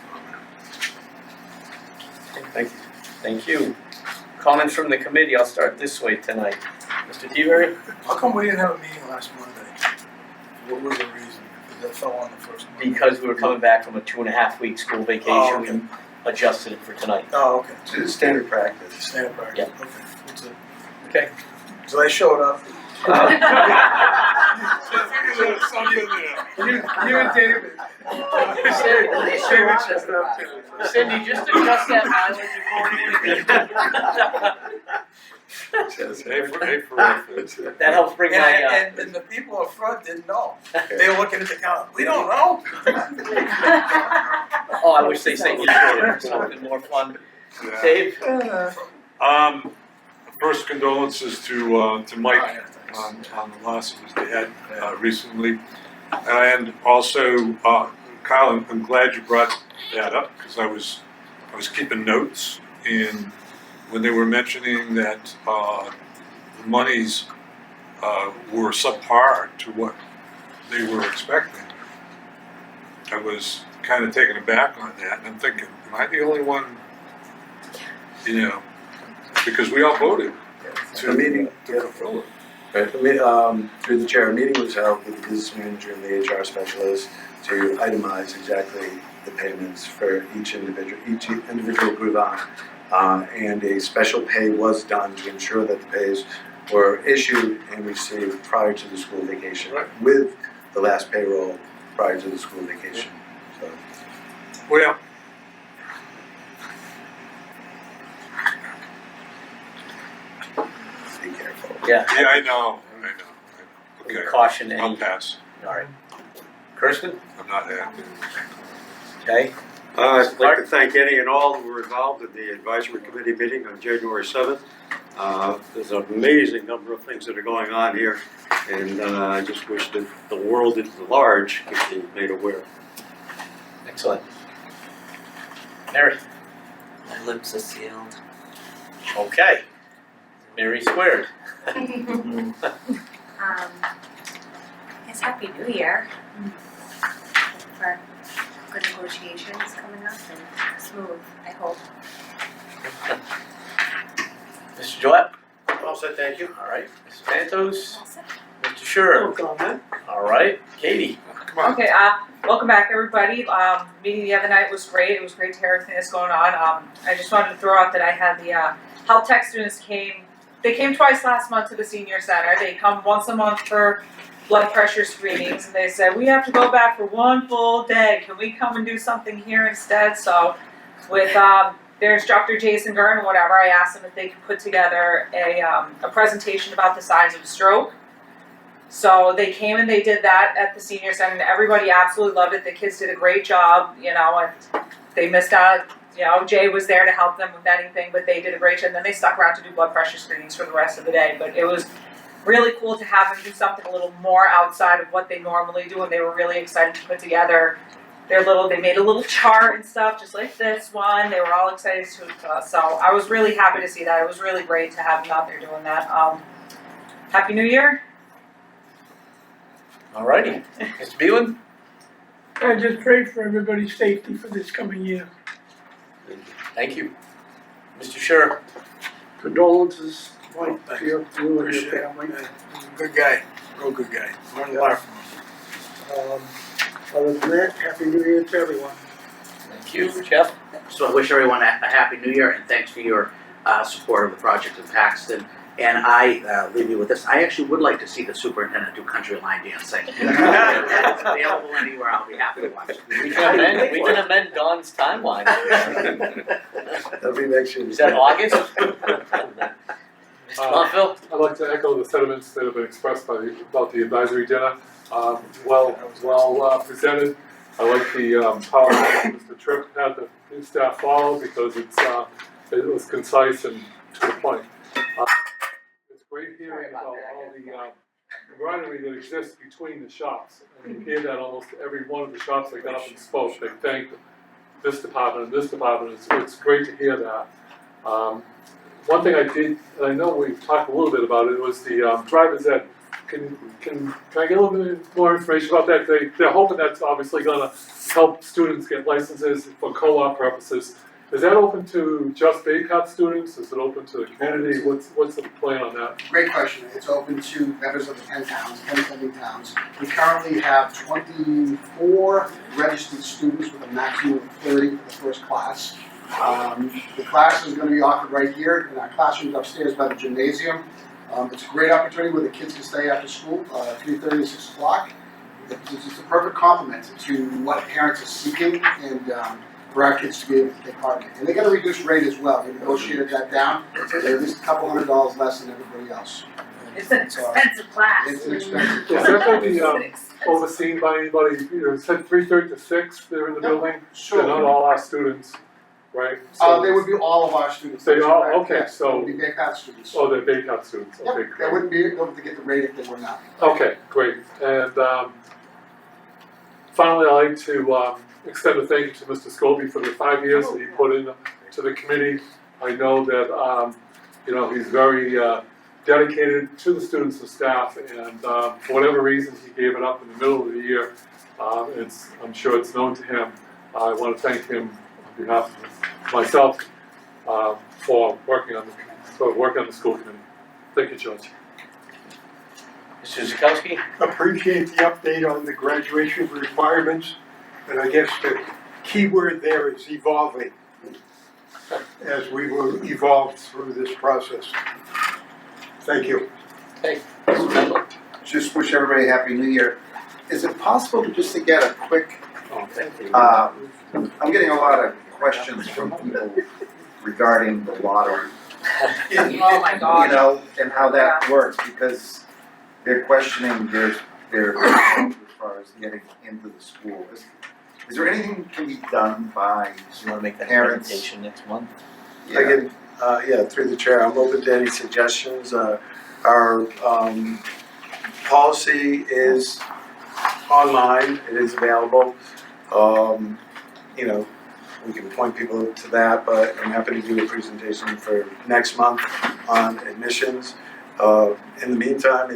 Thank you. Thank you. Comments from the committee, I'll start this way tonight. Mr. DeBerry? How come we didn't have a meeting last Monday? What was the reason? Because that fell on the first Monday. Because we were coming back from a 2.5-week school vacation, Oh, okay. we adjusted it for tonight. Oh, okay. It's standard practice. Standard practice. Yeah. Okay. That's it. Okay. So they showed up. Something there. You and David. Cindy, just adjust that mileage accordingly. A for effort. That helps bring my, And the people up front didn't know. They were looking at the calendar. We don't know. oh, I wish they said you for something more fun. Yeah. Dave? First condolences to Mike on the losses they had recently. And also, Kyle, I'm glad you brought that up, because I was keeping notes, and when they were mentioning that the monies were subpar to what they were expecting, I was kind of taken aback on that, and I'm thinking, am I the only one, because we all voted The meeting, to fulfill it. right, through the chair, a meeting was held with the business manager and the HR specialist to itemize exactly the payments for each individual group on. And a special pay was done to ensure that the pays were issued and received prior to the school vacation, Right. with the last payroll prior to the school vacation. So, Well, be careful. Yeah, yeah, I know. Okay, caution I'll any, pass. alright. Kirsten? I'm not happy. Okay. I'd like to thank any and all who were involved in the advisory committee meeting on January 7th. There's an amazing number of things that are going on here, and I just wish that the world at large could be made aware. Excellent. Mary? My lips are sealed. Okay. Mary squared. It's Happy New Year. For good negotiations coming up and smooth, I hope. Mr. Gillette? All set, thank you. Alright. Mrs. Santos? All set. Mr. Scher? Alright. Katie? Come on. Okay, welcome back, everybody. Meeting the other night was great. It was great to hear everything that's going on. I just wanted to throw out that I had the health tech students they came twice last month to the senior center. They come once a month for blood pressure screenings, and they said, we have to go back for one full day, can we come and do something here instead? So with, their instructor Jason Gurn or whatever, I asked them if they could put together a presentation about the signs of a stroke. So they came and they did that at the senior center, and everybody absolutely loved it. The kids did a great job, you know, and they missed out. You know, Jay was there to help them with anything, but they did a great job. And then they stuck around to do blood pressure screenings for the rest of the day. But it was really cool to have them do something a little more outside of what they normally do, and they were really excited to put together they made a little chart and stuff, just like this one. They were all excited to, so I was really happy to see that. It was really great to have them out there doing that. Happy New Year. Alrighty, Mr. Beelan? I just pray for everybody's safety for this coming year. Thank you. Mr. Scher? Condolences, Mike, Thanks. to you and your family. Good guy, real good guy. Learned a lot from him. Other than that, Happy New Year to everyone. Thank you. Jeff? So I wish everyone a happy new year and thanks for your support of the project in Paxton. And I leave you with this. I actually would like to see the superintendent do country line dancing. If it's available anywhere, I'll be happy to watch it. We can amend Don's timeline. That'll be next year. Is that August? Phil? I'd like to echo the sentiments that have been expressed about the advisory dinner. Well presented. I like the PowerPoint Mr. Tripp had the new staff follow because it was concise and to the point. It's great hearing about all the camaraderie that exists between the shops. And you hear that almost every one of the shops that got up and spoke. They thanked this department and this department. It's great to hear that. One thing I did, and I know we've talked a little bit about it, was the driver's ed. Can I get a little bit more information about that? They're hoping that's obviously gonna help students get licenses for co-op purposes. Is that open to just Baycott students? Is it open to the community? What's the plan on that? Great question. It's open to members of the 10 sending towns. We currently have 24 registered students with a maximum of 30 for the first class. The class is going to be offered right here in our classrooms upstairs by the gymnasium. It's a great opportunity where the kids can stay after school, 3:30 to 6 o'clock. It's a perfect complement to what parents are seeking and for our kids to be able to take part in it. And they got a reduced rate as well. We negotiated that down. They're at least a couple $100 less than everybody else. It's an expensive class. It's an expensive Is class. that going to be overseen by anybody? It said 3:30 to 6, they're in the building? Sure. They're not all our students, right? They would be all of our students. They all, Correct, okay, yes. They so, would be Baycott students. oh, they're Baycott students, Yep, okay, they great. wouldn't be able to get the rate if they were not. Okay, great. And finally, I'd like to extend a thank you to Mr. Scobie for the 5 years that he put in to the committee. I know that, he's very dedicated to the students and staff, and for whatever reason, he gave it up in the middle of the year. I'm sure it's known to him. I want to thank him on behalf of myself for working on the school committee. Thank you, George. Mr. Zakowski? Appreciate the update on the graduation requirements, and I guess the key word there is evolving, as we will evolve through this process. Thank you. Hey, Mr. Mendel? Just wish everybody a happy new year. Is it possible to get a quick, I'm getting a lot of questions from people regarding the lottery. Oh my God. You know, and how that works, because they're questioning their as far as getting into the school. Is there anything that can be done by You wanna make that parents? presentation next month? I can, through the chair, I'm open to any suggestions. Our policy is online, it is available. We can point people to that, but I'm happy to do a presentation for next month on admissions. In the meantime,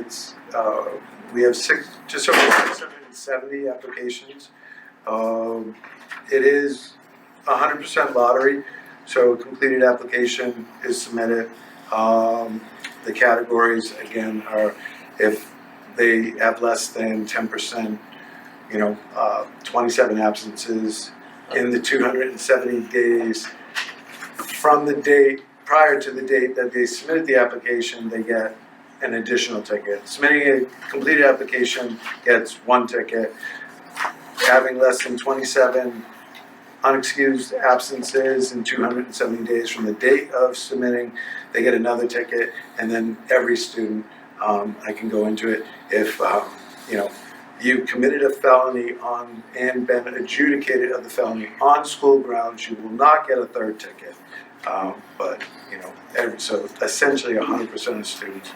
we have just over 670 applications. It is 100% lottery, so a completed application is submitted. The categories, again, are if they have less than 10%, 27 absences in the 270 days from the date, prior to the date that they submitted the application, they get an additional ticket. Submitting a completed application gets 1 ticket. Having less than 27 unexcused absences in 270 days from the date of submitting, they get another ticket. And then every student, I can go into it, if you committed a felony on and been adjudicated of the felony on school grounds, you will not get a 3rd ticket. But so essentially 100% of students,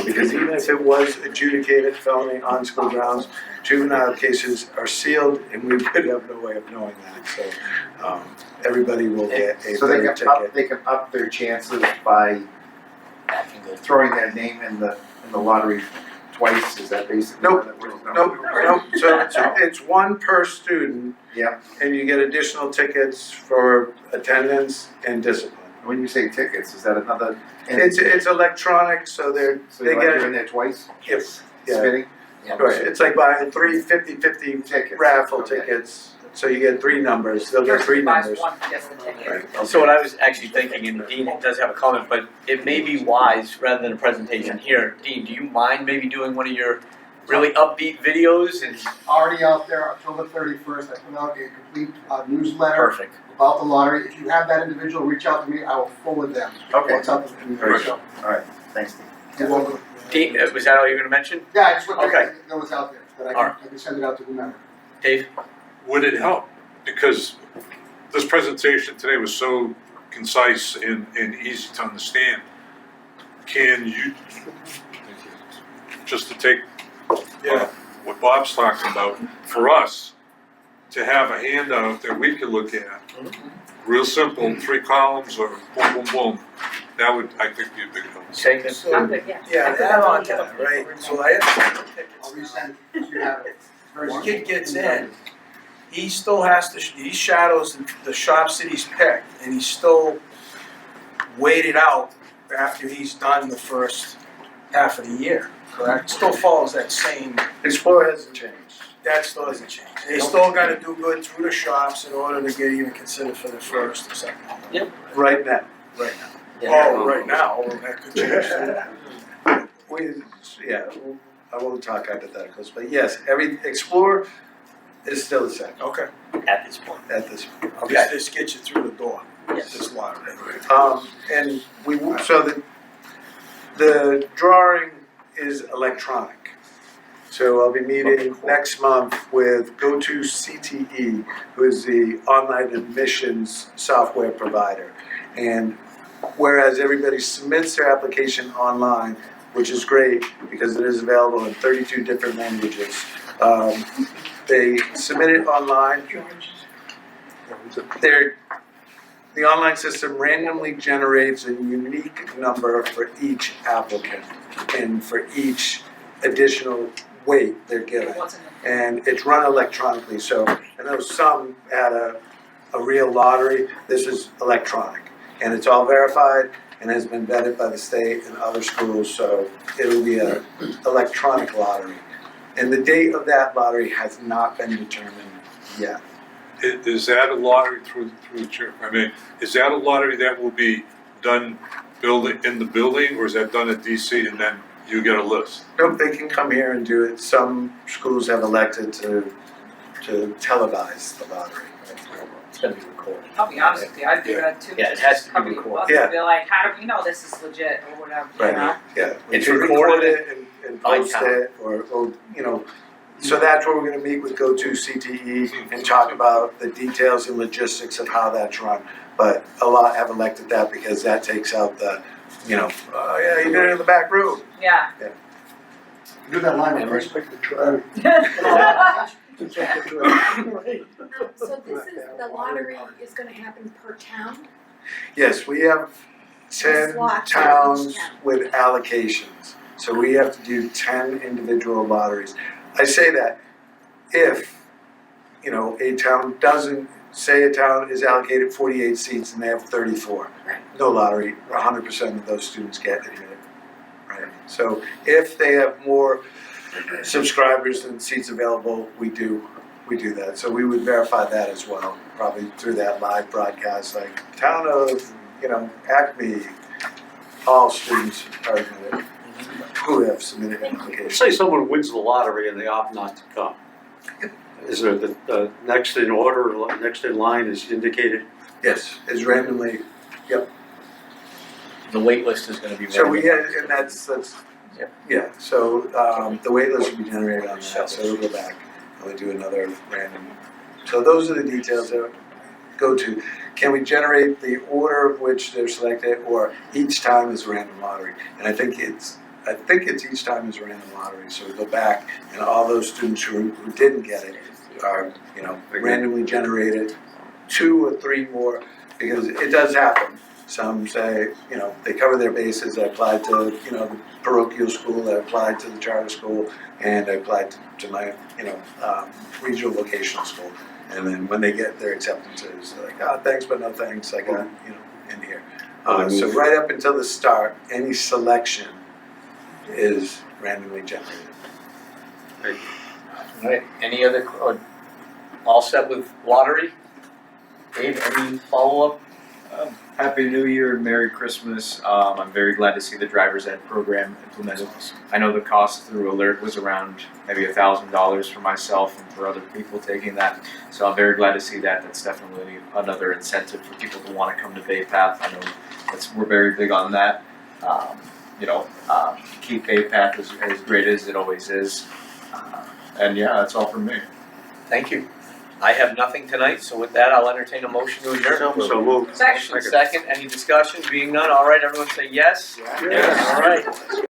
because even if it was adjudicated felony on school grounds, juvenile cases are sealed, and we would have no way of knowing that. So everybody will get a So they 3rd can up, ticket. they can up their chances by throwing their name in the lottery twice, is that basically? Nope. how that works? Nope. So it's 1 per student. Yeah. And you get additional tickets for attendance and discipline. When you say tickets, is that another? It's electronic, so So they you're get like doing that twice? Yes. Yeah. Spinning? Right. It's like buying 3 50-50 Tickets. raffle Okay. tickets. So you get 3 numbers. They'll get 3 numbers. Right. So what I was actually thinking, and Dean does have a comment, but it may be wise, rather than a presentation here, Dean, do you mind maybe doing one of your really upbeat videos? And Already out there, October 31st, I put out a complete newsletter perfect. about the lottery. If you have that individual, reach out to me, I will forward them. Okay. What's up with the Very community. good. All right, thanks, Steve. You're welcome. Dean, was that all you were going to mention? Yeah, I just want Okay. to know what's out there, that All right. I can send it out to whomever. Dave? Would it help? Because this presentation today was so concise and easy to understand. Can you, just to take what Bob's talking about, for us to have a handout that we can look at, real simple, 3 columns or boom, boom, boom, that would, I think, be a big help. Take it. I'm good, yeah. Yeah, to add on to that, right, so I have I'll resend it, you have it. Very the simple. kid gets in, he still has to, he shadows the shops that he's picked, and he's still waited out after he's done the first half of the year, correct? Still follows that same, Explorer hasn't changed. that still hasn't changed. They still gotta do good through the shops in order to get even considered for the first or second. Right now. Right now. Oh, right now, well, that could change too. I won't talk hypotheticals, but yes, every Explorer is still the same Okay, At this point. at this point. this gets you through the door, this lottery. And so the drawing is electronic. So I'll be meeting next month with GoToCTE, who is the online admissions software provider. And whereas everybody submits their application online, which is great because it is available in 32 different languages, they submit it online. The online system randomly generates a unique number for each applicant and for each additional weight they're given. And it's run electronically, so I know some had a real lottery. This is electronic, and it's all verified and has been vetted by the state and other schools, so it'll be an electronic lottery. And the date of that lottery has not been determined yet. Is that a lottery through the chair? I mean, is that a lottery that will be done in the building, or is that done at DC and then you get a list? Nope, they can come here and do it. Some schools have elected to televise the lottery. It's going to be recorded. I'll be honest with you, I'd do that too. Yeah, it has to be Company recorded. wants Yeah. to be like, how do we know this is legit or whatever, you know? Yeah, we It's can recorded record it and post by it, or so that's where we're gonna meet with GoToCTE and talk about the details and logistics of how that's run. But a lot have elected that because that takes out the, oh yeah, you did it in the back room. Yeah. Do that line, I first. respect the try. So this is, the lottery is gonna happen per town? Yes, we have 10 Slots for each towns town. with allocations, so we have to do 10 individual lotteries. I say that if, a town doesn't, say a town is allocated 48 seats and they have 34. Right. No lottery, 100% of those students get admitted, right? So if they have more subscribers than seats available, we do that. So we would verify that as well, probably through that live broadcast, like town of, Acme, all students are admitted. who have submitted applications. Say someone wins the lottery and they opt not to come. Is there the next in order, next in line is indicated? Yes, is randomly, The wait list is gonna be. so we had, and that's, Yep. yeah, so, the wait list will be generated on that, so we'll go back and we'll do another random. So those are the details that go to, can we generate the order of which they're selected, or each time is a random lottery? And I think it's each time is a random lottery, so we go back and all those students who didn't get it are, randomly generated, 2 or 3 more, because it does happen. Some say, they cover their bases, I applied to, the parochial school, I applied to the charter school, and I applied to my, regional vocational school. And then when they get their acceptances, they're like, thanks, but no thanks, I got, in here. So right up until the start, any selection is randomly generated. Alright, any other, all set with lottery? Dave, any follow-up? Happy New Year, Merry Christmas. I'm very glad to see the driver's ed program implemented. I know the cost through Alert was around maybe $1,000 for myself and for other people taking that. So I'm very glad to see that. That's definitely another incentive for people to want to come to Bay Path. I know we're very big on that. Keep Bay Path as great as it always is. And yeah, that's all from me. Thank you. I have nothing tonight, so with that, I'll entertain a motion to adjourn. So moved. Motion second, any discussion? Being none, all right, everyone say yes? Yes. All right.